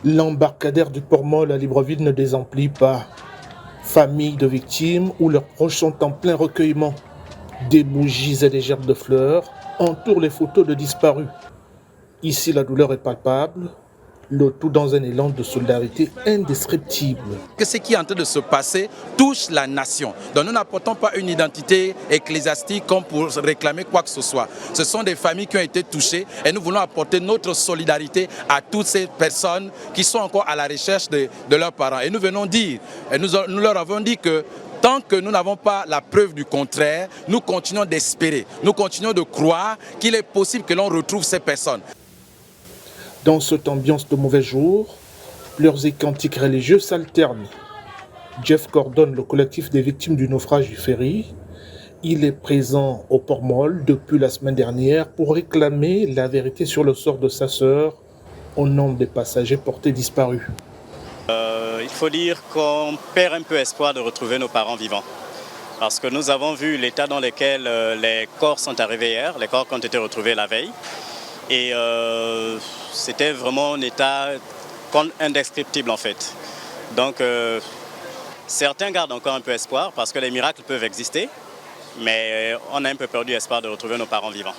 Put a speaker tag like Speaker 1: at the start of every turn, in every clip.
Speaker 1: L'embarcadère du Port-Moll à Libreville ne désemplit pas. Familles de victimes ou leurs proches sont en plein recueillement. Des bougies et des gerbes de fleurs entourent les photos de disparus. Ici, la douleur est palpable, le tout dans un élan de solidarité indescriptible.
Speaker 2: Que ce qui est en train de se passer touche la nation. Donc nous n'apportons pas une identité ecclésiastique comme pour réclamer quoi que ce soit. Ce sont des familles qui ont été touchées et nous voulons apporter notre solidarité à toutes ces personnes qui sont encore à la recherche de leurs parents. Et nous venons dire, et nous leur avons dit que tant que nous n'avons pas la preuve du contraire, nous continuons d'espérer, nous continuons de croire qu'il est possible que l'on retrouve ces personnes.
Speaker 1: Dans cette ambiance de mauvais jour, pleurs et cantiques religieux s'alternent. Jeff coordonne le collectif des victimes du naufrage du ferry. Il est présent au Port-Moll depuis la semaine dernière pour réclamer la vérité sur le sort de sa sœur au nom des passagers portés disparus.
Speaker 3: Il faut dire qu'on perd un peu espoir de retrouver nos parents vivants. Parce que nous avons vu l'état dans lequel les corps sont arrivés hier, les corps qui ont été retrouvés la veille. Et c'était vraiment un état indescriptible en fait. Donc certains gardent encore un peu espoir parce que les miracles peuvent exister, mais on a un peu perdu espoir de retrouver nos parents vivants.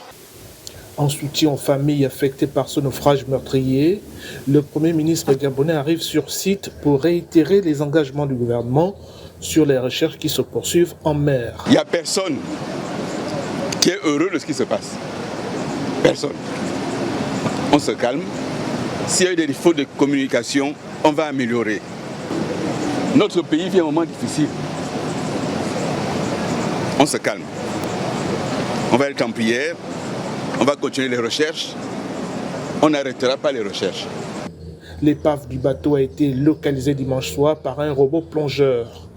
Speaker 1: En soutien aux familles affectées par ce naufrage meurtrier, le Premier ministre gabonais arrive sur site pour réitérer les engagements du gouvernement sur les recherches qui se poursuivent en mer.
Speaker 4: Il n'y a personne qui est heureux de ce qui se passe. Personne. On se calme. S'il y a eu des défauts de communication, on va améliorer. Notre pays vit un moment difficile. On se calme. On va être en prière. On va continuer les recherches. On n'arrêtera pas les recherches.
Speaker 1: L'épave du bateau a été localisée dimanche soir par un robot plongeur.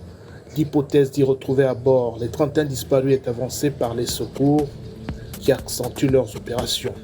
Speaker 1: L'hypothèse d'y retrouver à bord les 31 disparus est avancée par les secours qui accentuent leurs opérations.